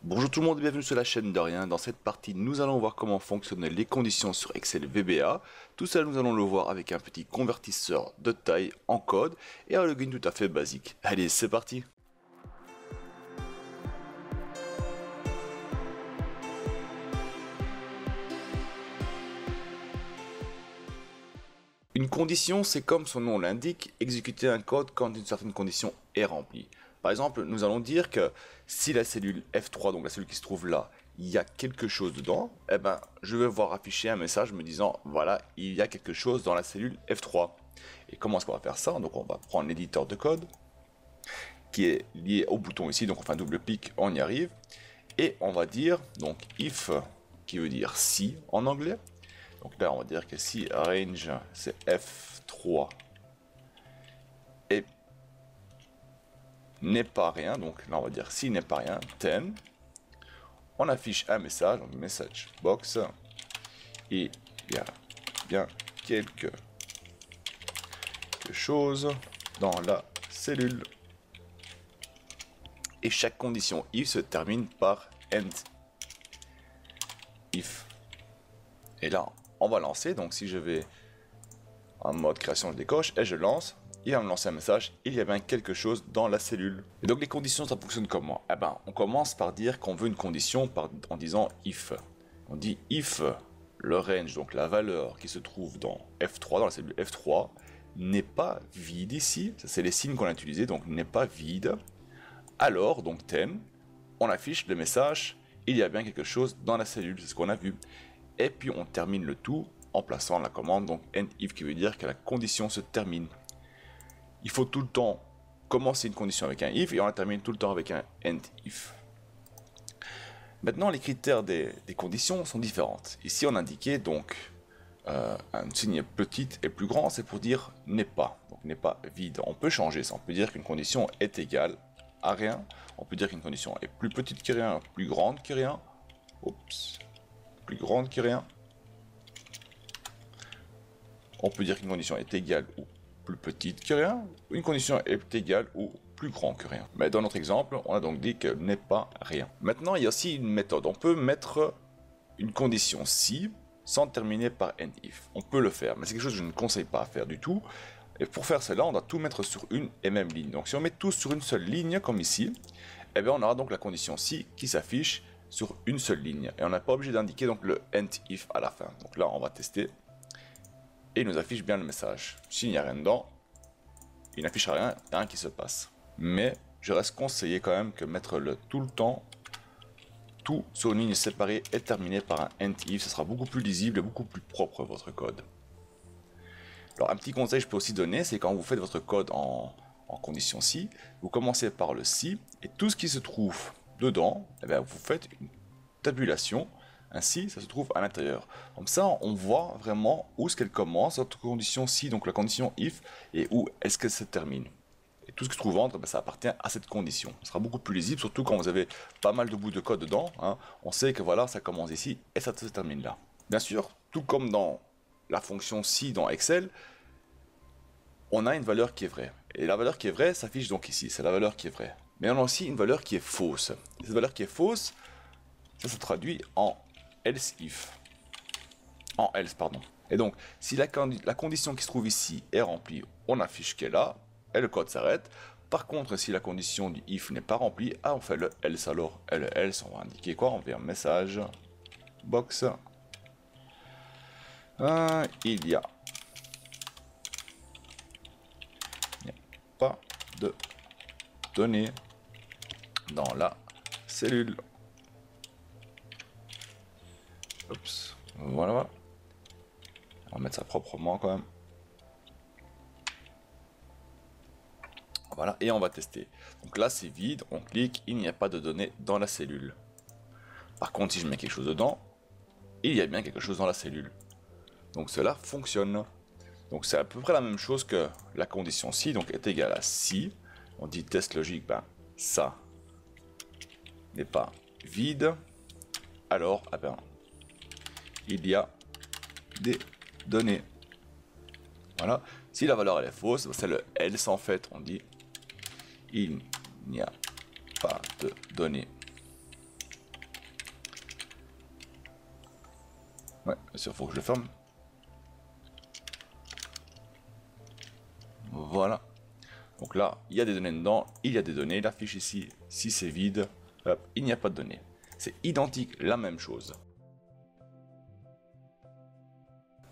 Bonjour tout le monde et bienvenue sur la chaîne de Rien. Dans cette partie, nous allons voir comment fonctionnent les conditions sur Excel VBA. Tout ça, nous allons le voir avec un petit convertisseur de taille en code et un login tout à fait basique. Allez, c'est parti! Une condition, c'est comme son nom l'indique, exécuter un code quand une certaine condition est remplie. Par exemple, nous allons dire que si la cellule F3, donc la cellule qui se trouve là, il y a quelque chose dedans, eh ben, je vais voir afficher un message me disant, voilà, il y a quelque chose dans la cellule F3. Et comment est-ce qu'on va faire ça? Donc on va prendre l'éditeur de code, qui est lié au bouton ici, donc on fait un double clic, on y arrive. Et on va dire, donc if, qui veut dire si en anglais. Donc là, on va dire que si range, c'est F3 et n'est pas rien, donc là, on va dire si n'est pas rien, 10. On affiche un message, donc message box, et il y a bien quelque chose dans la cellule. Et chaque condition if se termine par end if. Et là, on va lancer, donc si je vais en mode création, je décoche et je lance, il va me lancer un message, il y a bien quelque chose dans la cellule. Et donc les conditions, ça fonctionne comment? Eh ben, on commence par dire qu'on veut une condition en disant if. On dit if le range, donc la valeur qui se trouve dans F3, dans la cellule F3, n'est pas vide ici, ça c'est les signes qu'on a utilisés, donc n'est pas vide, alors, donc 10, on affiche le message, il y a bien quelque chose dans la cellule, c'est ce qu'on a vu. Et puis on termine le tout en plaçant la commande, donc end if, qui veut dire que la condition se termine. Il faut tout le temps commencer une condition avec un if et on la termine tout le temps avec un end if. Maintenant, les critères des conditions sont différentes. Ici, on indiquait donc un signe petite et plus grand, c'est pour dire n'est pas, donc n'est pas vide. On peut changer ça, on peut dire qu'une condition est égale à rien, on peut dire qu'une condition est plus petite que rien, plus grande que rien, oups, plus grande que rien. On peut dire qu'une condition est égale ou plus petite que rien, une condition est égale ou plus grand que rien. Mais dans notre exemple, on a donc dit qu'elle n'est pas rien. Maintenant, il y a aussi une méthode. On peut mettre une condition si sans terminer par end if. On peut le faire, mais c'est quelque chose que je ne conseille pas à faire du tout. Et pour faire cela, on doit tout mettre sur une et même ligne. Donc si on met tout sur une seule ligne, comme ici, eh bien on aura donc la condition si qui s'affiche sur une seule ligne. Et on n'est pas obligé d'indiquer donc le end if à la fin. Donc là, on va tester. Et il nous affiche bien le message. S'il n'y a rien dedans, il n'affiche rien, il n'y a rien qui se passe. Mais je reste conseillé quand même que mettre tout le temps, tout sur une ligne séparée et terminé par un end if, ce sera beaucoup plus lisible et beaucoup plus propre votre code. Alors un petit conseil que je peux aussi donner, c'est quand vous faites votre code en condition si, vous commencez par le si, et tout ce qui se trouve dedans, eh bien, vous faites une tabulation. Ainsi, ça se trouve à l'intérieur. Comme ça, on voit vraiment où est-ce qu'elle commence, notre condition si, donc la condition if, et où est-ce qu'elle se termine. Et tout ce qui se trouve entre, ben, ça appartient à cette condition. Ce sera beaucoup plus lisible, surtout quand vous avez pas mal de bouts de code dedans. Hein. On sait que voilà, ça commence ici et ça se termine là. Bien sûr, tout comme dans la fonction si dans Excel, on a une valeur qui est vraie. Et la valeur qui est vraie s'affiche donc ici, c'est la valeur qui est vraie. Mais on a aussi une valeur qui est fausse. Et cette valeur qui est fausse, ça se traduit en else if. En else, pardon. Et donc, si la condition qui se trouve ici est remplie, on affiche qu'elle est là, et le code s'arrête. Par contre, si la condition du if n'est pas remplie, on fait le else. Alors, le else, on va indiquer quoi? On va un message box. Il y a pas de données dans la cellule. Oups, voilà. On va mettre ça proprement quand même. Voilà, et on va tester. Donc là, c'est vide, on clique, il n'y a pas de données dans la cellule. Par contre, si je mets quelque chose dedans, il y a bien quelque chose dans la cellule. Donc cela fonctionne. Donc c'est à peu près la même chose que la condition si, donc est égale à si. On dit test logique, ben ça n'est pas vide. Alors, eh ben, il y a des données. Voilà. Si la valeur elle est fausse, c'est le else en fait. On dit il n'y a pas de données Ouais, bien sûr, faut que je le ferme. Voilà. Donc là, il y a des données dedans, il y a des données. La fiche ici, si c'est vide, hop, il n'y a pas de données. C'est identique, la même chose.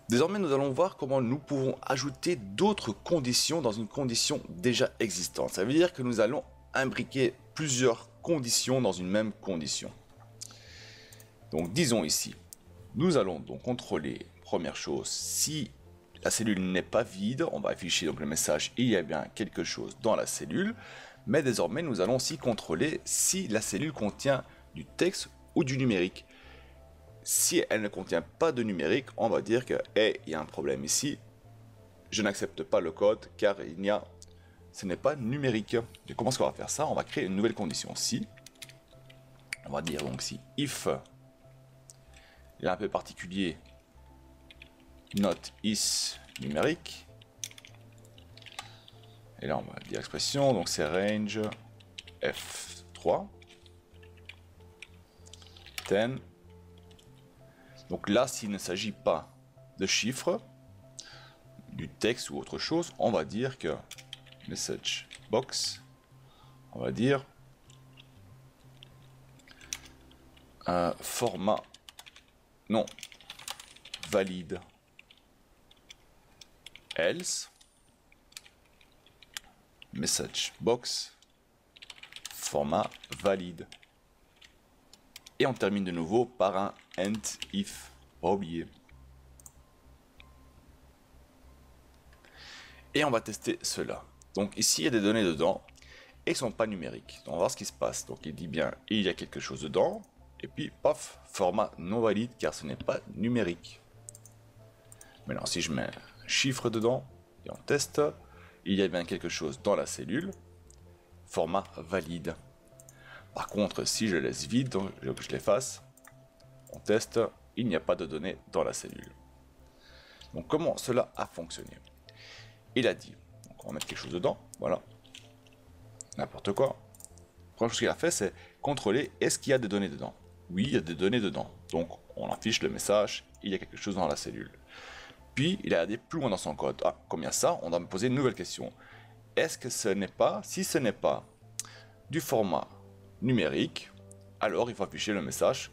Désormais, nous allons voir comment nous pouvons ajouter d'autres conditions dans une condition déjà existante. Ça veut dire que nous allons imbriquer plusieurs conditions dans une même condition. Donc disons ici, nous allons donc contrôler, première chose, si la cellule n'est pas vide, on va afficher donc le message il y a bien quelque chose dans la cellule, mais désormais nous allons aussi contrôler si la cellule contient du texte ou du numérique. Si elle ne contient pas de numérique, on va dire que hey, il y a un problème ici, je n'accepte pas le code car ce n'est pas numérique. Et comment est-ce qu'on va faire ça? On va créer une nouvelle condition. Si, on va dire donc si if, il est un peu particulier, not is numérique. Et là on va dire expression, donc c'est range f3 10. Donc là, s'il ne s'agit pas de chiffres, du texte ou autre chose, on va dire que message box, on va dire format non valide else message box format valide. Et on termine de nouveau par un end if, pas oublier. Et on va tester cela. Donc ici il y a des données dedans et ils sont pas numériques. Donc on va voir ce qui se passe. Donc il dit bien il y a quelque chose dedans et puis paf, format non valide car ce n'est pas numérique. Maintenant si je mets un chiffre dedans et on teste, il y a bien quelque chose dans la cellule, format valide. Par contre si je laisse vide, donc je l'efface, on teste, il n'y a pas de données dans la cellule. Donc comment cela a fonctionné? Il a dit, donc on va mettre quelque chose dedans, voilà, n'importe quoi. La première chose qu'il a fait, c'est contrôler est-ce qu'il y a des données dedans. Oui, il y a des données dedans. Donc on affiche le message, il y a quelque chose dans la cellule. Puis il a regardé plus loin dans son code. Ah, comme il y a ça, on doit me poser une nouvelle question. Est-ce que ce n'est pas, si ce n'est pas du format numérique, alors il faut afficher le message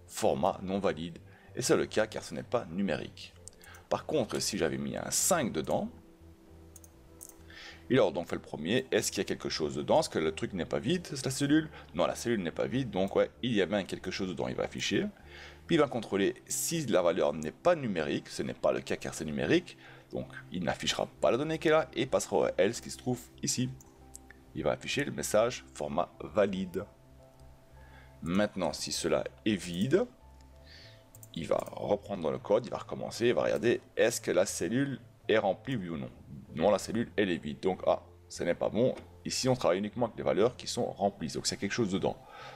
format non valide. Et c'est le cas car ce n'est pas numérique. Par contre, si j'avais mis un 5 dedans, il aurait donc fait le premier. Est-ce qu'il y a quelque chose dedans? Est-ce que le truc n'est pas vide, c'est la cellule? Non, la cellule n'est pas vide, donc ouais, il y a bien quelque chose dedans, il va afficher. Puis il va contrôler si la valeur n'est pas numérique, ce n'est pas le cas car c'est numérique, donc il n'affichera pas la donnée qui est là et passera au else qui se trouve ici. Il va afficher le message format valide. Maintenant, si cela est vide, il va reprendre le code, il va recommencer, il va regarder est-ce que la cellule est remplie, oui ou non. Non, la cellule elle est vide, donc ah, ce n'est pas bon. Ici on travaille uniquement avec les valeurs qui sont remplies, donc c'est quelque chose dedans.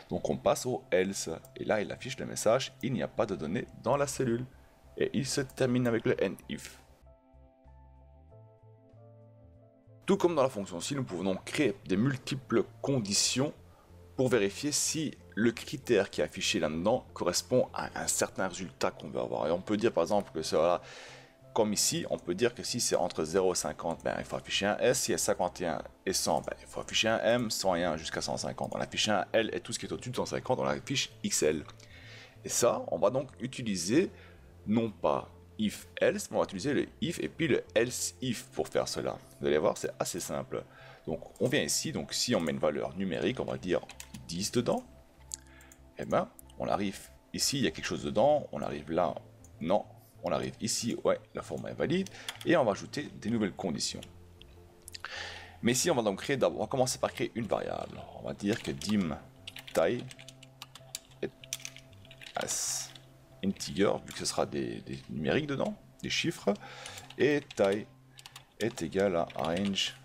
Donc on passe au else, et là il affiche le message, il n'y a pas de données dans la cellule. Et il se termine avec le end if. Tout comme dans la fonction si, nous pouvons donc créer des multiples conditions pour vérifier si le critère qui est affiché là-dedans correspond à un certain résultat qu'on veut avoir. Et on peut dire par exemple que cela, comme ici, on peut dire que si c'est entre 0 et 50, ben, il faut afficher un S, si c'est 51 et 100, ben, il faut afficher un M, 101 jusqu'à 150. On affiche un L et tout ce qui est au-dessus de 150, on affiche XL. Et ça, on va donc utiliser non pas if else, mais on va utiliser le if et puis le else if pour faire cela. Vous allez voir, c'est assez simple. Donc on vient ici, donc si on met une valeur numérique, on va dire 10 dedans. Et ben, on arrive ici, il y a quelque chose dedans, on arrive là, non. On arrive ici, ouais, la format est valide, et on va ajouter des nouvelles conditions. Mais ici, on va donc créer d'abord, on va commencer par créer une variable. On va dire que dim taille est as integer, vu que ce sera des numériques dedans, des chiffres, et taille est égal à range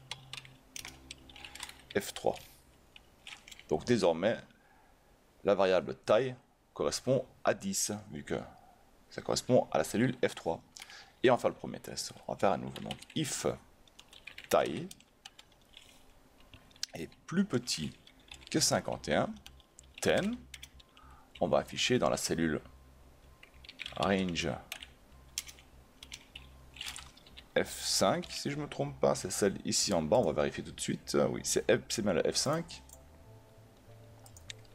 f3. Donc désormais, la variable taille correspond à 10, vu que ça correspond à la cellule F3. Et on va faire le premier test. On va faire à nouveau. Donc, if taille est plus petit que 51, 10, on va afficher dans la cellule range F5, si je me trompe pas, c'est celle ici en bas, on va vérifier tout de suite. Oui, c'est bien le F5.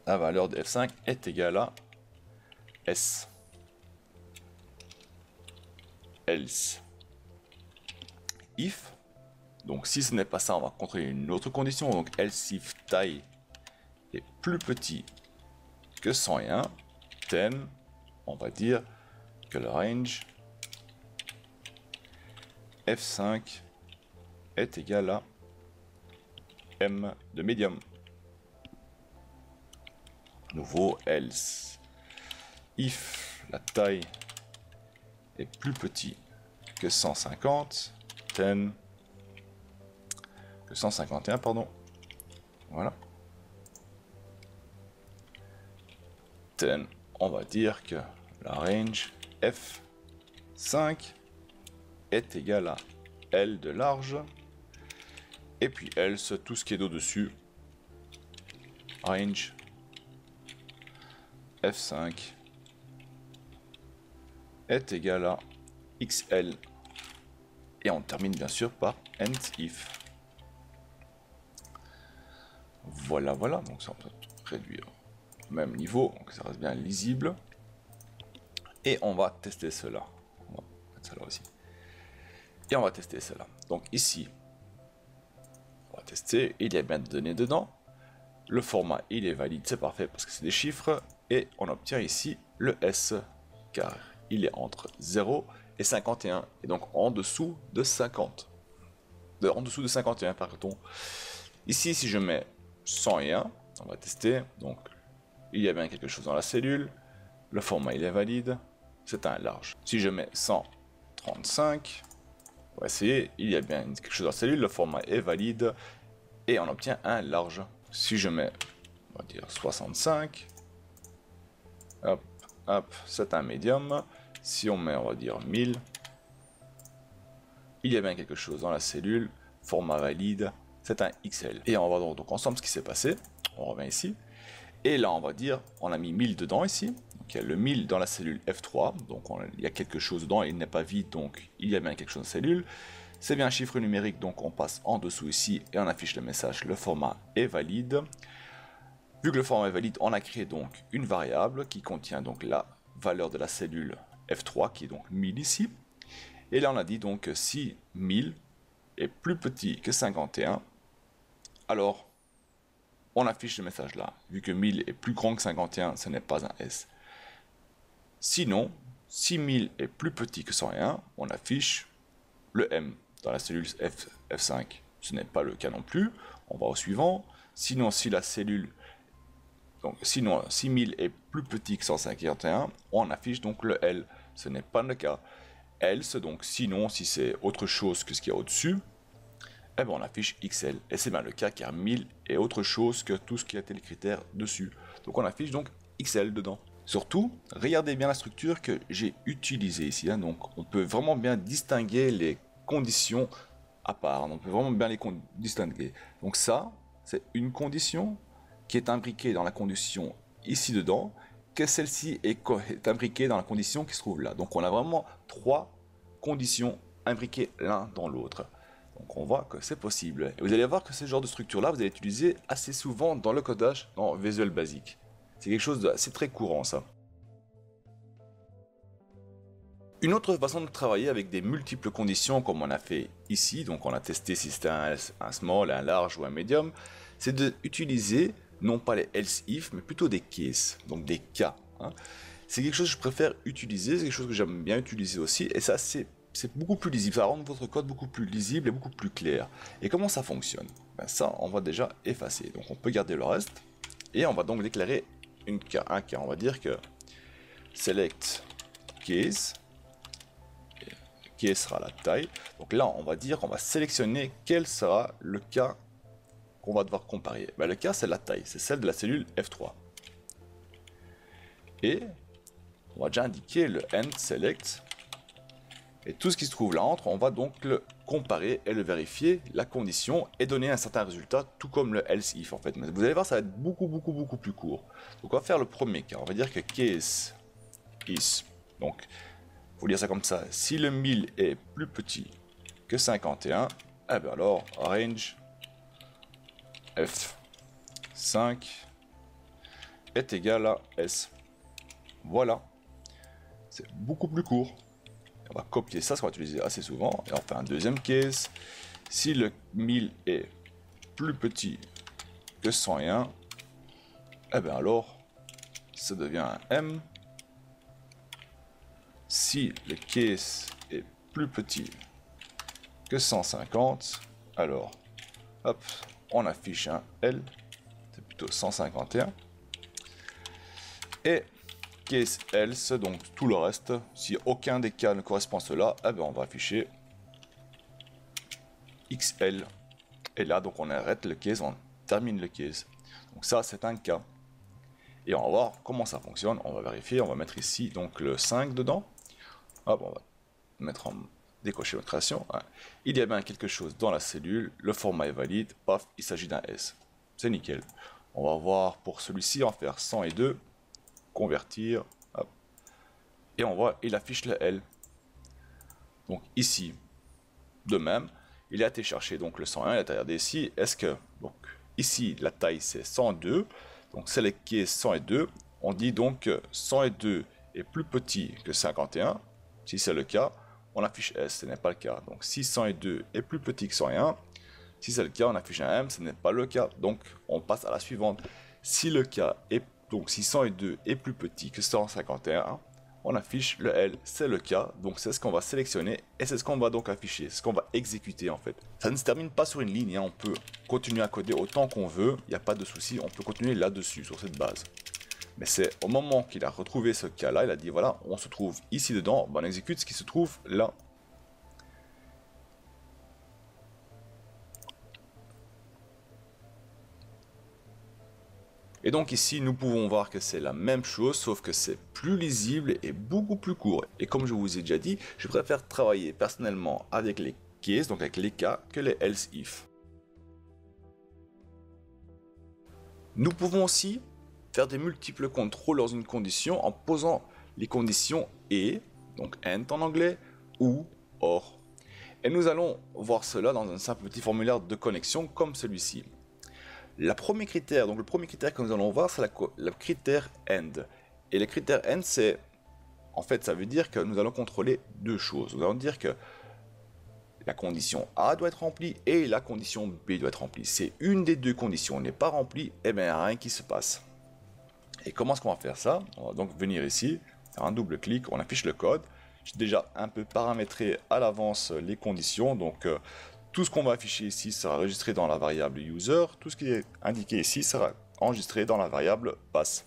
La valeur de F5 est égale à S. Else. If. Donc si ce n'est pas ça, on va contrôler une autre condition. Donc else if taille est plus petit que 101, then on va dire que le range F5 est égal à M de medium. Nouveau else. If la taille est plus petit que 150, then que 151, pardon. Voilà. Then on va dire que la range F5 est égal à L de large, et puis else tout ce qui est au-dessus, range F5 est égal à XL, et on termine bien sûr par end if. Voilà, voilà, donc ça on peut réduire au même niveau, donc ça reste bien lisible, et on va tester cela. On va mettre cela aussi. Et on va tester cela. Donc ici, on va tester, il y a bien des données dedans. Le format, il est valide, c'est parfait parce que c'est des chiffres. Et on obtient ici le S, car il est entre 0 et 51. Et donc en dessous de 50. En dessous de 51, pardon. Ici, si je mets 101, on va tester. Donc il y a bien quelque chose dans la cellule. Le format, il est valide. C'est un large. Si je mets 135... on va essayer, il y a bien quelque chose dans la cellule, le format est valide et on obtient un large. Si je mets, on va dire 65, hop, hop, c'est un médium. Si on met, on va dire 1000, il y a bien quelque chose dans la cellule, format valide, c'est un XL. Et on va voir donc ensemble ce qui s'est passé. On revient ici. Et là, on va dire, on a mis 1000 dedans ici. Donc, il y a le 1000 dans la cellule F3. Donc, il y a quelque chose dedans. Il n'est pas vide. Donc, il y a bien quelque chose dans la cellule. C'est bien un chiffre numérique. Donc, on passe en dessous ici et on affiche le message. Le format est valide. Vu que le format est valide, on a créé donc une variable qui contient donc la valeur de la cellule F3, qui est donc 1000 ici. Et là, on a dit donc que si 1000 est plus petit que 51, alors on affiche le message là. Vu que 1000 est plus grand que 51, ce n'est pas un S. Sinon, si 1000 est plus petit que 101, on affiche le M dans la cellule F5. Ce n'est pas le cas non plus. On va au suivant. Sinon, si la cellule... sinon, si 1000 est plus petit que 151, on affiche donc le L. Ce n'est pas le cas. Else, donc sinon, si c'est autre chose que ce qu'il y a au-dessus, eh ben on affiche XL. Et c'est bien le cas car 1000 est autre chose que tout ce qui a été le critère dessus. Donc on affiche donc XL dedans. Surtout, regardez bien la structure que j'ai utilisée ici. Hein. Donc on peut vraiment bien distinguer les conditions à part. On peut vraiment bien les distinguer. Donc ça, c'est une condition qui est imbriquée dans la condition ici dedans, que celle-ci est imbriquée dans la condition qui se trouve là. Donc on a vraiment trois conditions imbriquées l'un dans l'autre. Donc on voit que c'est possible. Et vous allez voir que ce genre de structure-là, vous allez utiliser assez souvent dans le codage dans Visual Basic. C'est quelque chose d'assez très courant ça. Une autre façon de travailler avec des multiples conditions comme on a fait ici, donc on a testé si c'était un small, un large ou un medium, c'est d'utiliser non pas les else if mais plutôt des cases, donc des cas. Hein. C'est quelque chose que je préfère utiliser, c'est quelque chose que j'aime bien utiliser aussi, et ça c'est beaucoup plus lisible, ça rend votre code beaucoup plus lisible et beaucoup plus clair. Et comment ça fonctionne? Ben ça, on va déjà effacer. Donc on peut garder le reste, et on va donc déclarer un cas. On va dire que select case, qui sera la taille. Donc là, on va dire qu'on va sélectionner quel sera le cas qu'on va devoir comparer. Ben, le cas, c'est la taille, c'est celle de la cellule F3. Et on va déjà indiquer le end select. Et tout ce qui se trouve là entre, on va donc le comparer et le vérifier, la condition, et donner un certain résultat, tout comme le else if en fait. Mais vous allez voir, ça va être beaucoup plus court. Donc on va faire le premier cas. On va dire que case is Donc, il faut lire ça comme ça. Si le 1000 est plus petit que 51, eh bien alors, range F5 est égal à S. Voilà. C'est beaucoup plus court. On va copier ça, ça va utiliser assez souvent. Et on fait un deuxième case. Si le 1000 est plus petit que 101, eh bien alors, ça devient un M. Si le case est plus petit que 150, alors, hop, on affiche un L. C'est plutôt 151. Et case else, donc tout le reste, si aucun des cas ne correspond à cela, eh bien on va afficher XL. Et là, donc on arrête le case, on termine le case. Donc ça, c'est un cas. Et on va voir comment ça fonctionne. On va vérifier, on va mettre ici donc le 5 dedans. Hop, on va mettre en décocher notre création. Il y a bien quelque chose dans la cellule, le format est valide, paf, il s'agit d'un S. C'est nickel. On va voir pour celui-ci, on va faire 102, convertir, hop. Et on voit, il affiche le L. Donc ici, de même, il a été chercher donc le 101, il a regardé ici, est-ce que, donc ici la taille c'est 102, donc c'est le case 102, on dit donc que 102 est plus petit que 51, si c'est le cas, on affiche S, ce n'est pas le cas, donc si 102 est plus petit que 101, si c'est le cas, on affiche un M, ce n'est pas le cas, donc on passe à la suivante, si le cas est, donc si 102 est plus petit que 151, on affiche le L, c'est le cas, donc c'est ce qu'on va sélectionner et c'est ce qu'on va donc afficher, ce qu'on va exécuter en fait. Ça ne se termine pas sur une ligne, hein. On peut continuer à coder autant qu'on veut, il n'y a pas de souci, on peut continuer là-dessus, sur cette base. Mais c'est au moment qu'il a retrouvé ce cas-là, il a dit voilà, on se trouve ici dedans, ben on exécute ce qui se trouve là. Et donc ici, nous pouvons voir que c'est la même chose, sauf que c'est plus lisible et beaucoup plus court. Et comme je vous ai déjà dit, je préfère travailler personnellement avec les cases, donc avec les cas, que les else if. Nous pouvons aussi faire des multiples contrôles dans une condition en posant les conditions et, donc and en anglais, ou, or. Et nous allons voir cela dans un simple petit formulaire de connexion comme celui-ci. Le premier critère que nous allons voir, c'est le critère end. Et le critère end, c'est, en fait, ça veut dire que nous allons contrôler deux choses. Nous allons dire que la condition A doit être remplie et la condition B doit être remplie. Si une des deux conditions n'est pas remplie, eh bien, il n'y a rien qui se passe. Et comment est-ce qu'on va faire ça? On va donc venir ici, faire un double clic, on affiche le code. J'ai déjà un peu paramétré à l'avance les conditions, donc tout ce qu'on va afficher ici sera enregistré dans la variable user. Tout ce qui est indiqué ici sera enregistré dans la variable pass.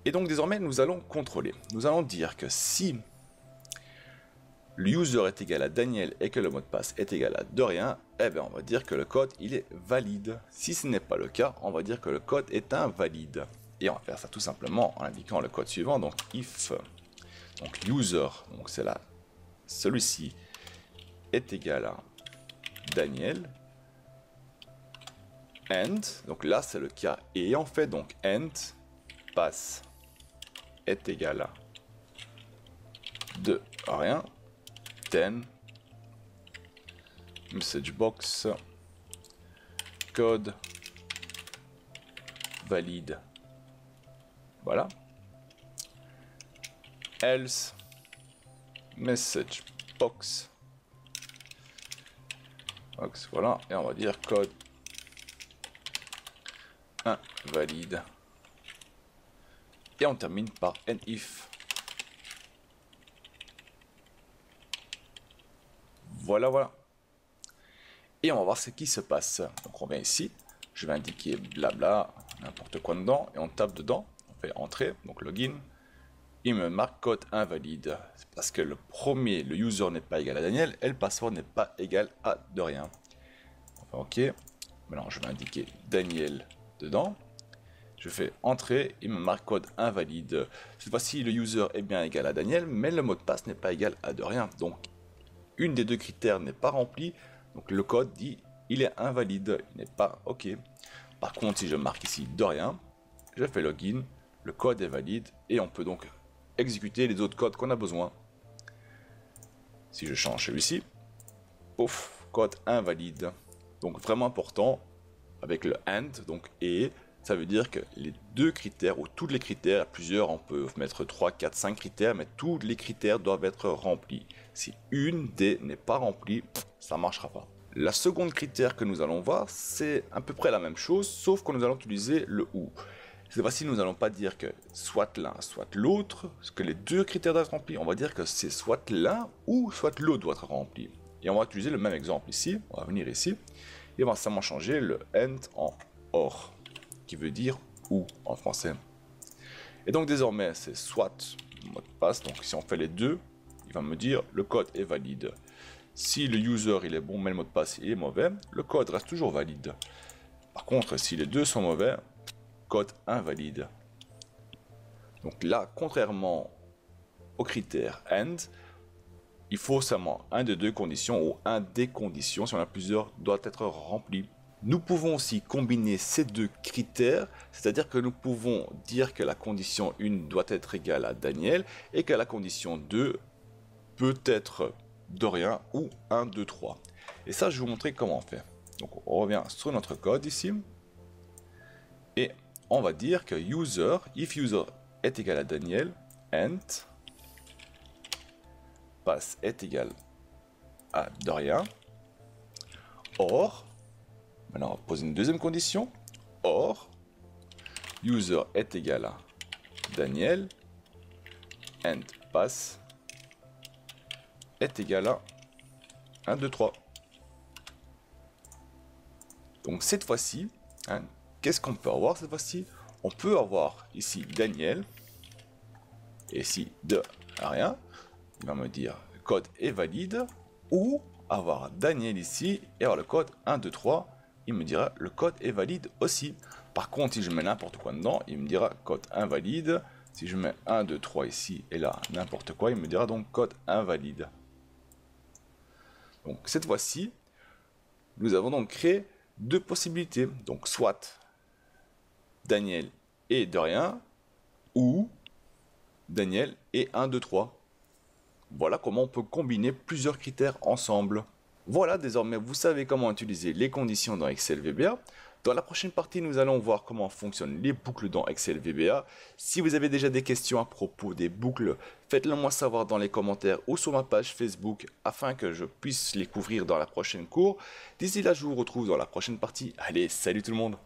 Et donc désormais, nous allons contrôler. Nous allons dire que si le user est égal à Daniel et que le mot de passe est égal à Dorian, eh bien on va dire que le code il est valide. Si ce n'est pas le cas, on va dire que le code est invalide. Et on va faire ça tout simplement en indiquant le code suivant. Donc if donc user, donc c'est là, celui-ci est égal à Daniel and, donc là c'est le cas et en fait donc and pass est égal à de rien 10 message box code valide, voilà, else message box. Voilà, et on va dire code invalide. Et on termine par if. Voilà, voilà. Et on va voir ce qui se passe. Donc on vient ici, je vais indiquer blabla, n'importe quoi dedans, et on tape dedans, on fait entrée, donc login. Il me marque code invalide. C'est parce que le premier, le user n'est pas égal à Daniel et le password n'est pas égal à de rien. Enfin, ok. Maintenant, je vais indiquer Daniel dedans. Je fais entrée, il me marque code invalide. Cette fois-ci, le user est bien égal à Daniel, mais le mot de passe n'est pas égal à de rien. Donc, une des deux critères n'est pas rempli. Donc, le code dit il est invalide, il n'est pas ok. Par contre, si je marque ici de rien, je fais login, le code est valide et on peut donc exécuter les autres codes qu'on a besoin. Si je change celui-ci, pouf, code invalide. Donc vraiment important avec le AND, donc et, ça veut dire que les deux critères, ou tous les critères, plusieurs, on peut mettre 3, 4, 5 critères, mais tous les critères doivent être remplis. Si une des n'est pas remplie, ça ne marchera pas. La seconde critère que nous allons voir, c'est à peu près la même chose, sauf que nous allons utiliser le OU. Cette fois-ci, nous n'allons pas dire que soit l'un, soit l'autre, parce que les deux critères doivent être remplis. On va dire que c'est soit l'un ou soit l'autre doit être rempli. Et on va utiliser le même exemple ici. On va venir ici et on va simplement changer le AND en OR, qui veut dire ou en français. Et donc désormais, c'est soit mot de passe. Donc si on fait les deux, il va me dire le code est valide. Si le user il est bon mais le mot de passe il est mauvais, le code reste toujours valide. Par contre, si les deux sont mauvais, code invalide. Donc là, contrairement au critère AND, il faut seulement un de deux conditions ou un des conditions, si on a plusieurs, doit être rempli. Nous pouvons aussi combiner ces deux critères, c'est-à-dire que nous pouvons dire que la condition 1 doit être égale à Daniel et que la condition 2 peut être Dorian ou 1, 2, 3. Et ça, je vais vous montrer comment on fait. Donc on revient sur notre code ici et on va dire que user, if user est égal à Daniel, int pass est égal à Dorian, or, maintenant on va poser une deuxième condition, or user est égal à Daniel, int pass est égal à 1, 2, 3. Donc cette fois-ci, qu'est-ce qu'on peut avoir cette fois-ci? On peut avoir ici Daniel, et ici de rien, il va me dire le code est valide, ou avoir Daniel ici, et avoir le code 1, 2, 3, il me dira le code est valide aussi. Par contre, si je mets n'importe quoi dedans, il me dira code invalide. Si je mets 1, 2, 3 ici, et là, n'importe quoi, il me dira donc code invalide. Donc cette fois-ci, nous avons donc créé deux possibilités. Donc soit Daniel et Dorian, ou Daniel et 1, 2, 3. Voilà comment on peut combiner plusieurs critères ensemble. Voilà, désormais vous savez comment utiliser les conditions dans Excel VBA. Dans la prochaine partie, nous allons voir comment fonctionnent les boucles dans Excel VBA. Si vous avez déjà des questions à propos des boucles, faites-le moi savoir dans les commentaires ou sur ma page Facebook afin que je puisse les couvrir dans la prochaine cours. D'ici là, je vous retrouve dans la prochaine partie. Allez, salut tout le monde!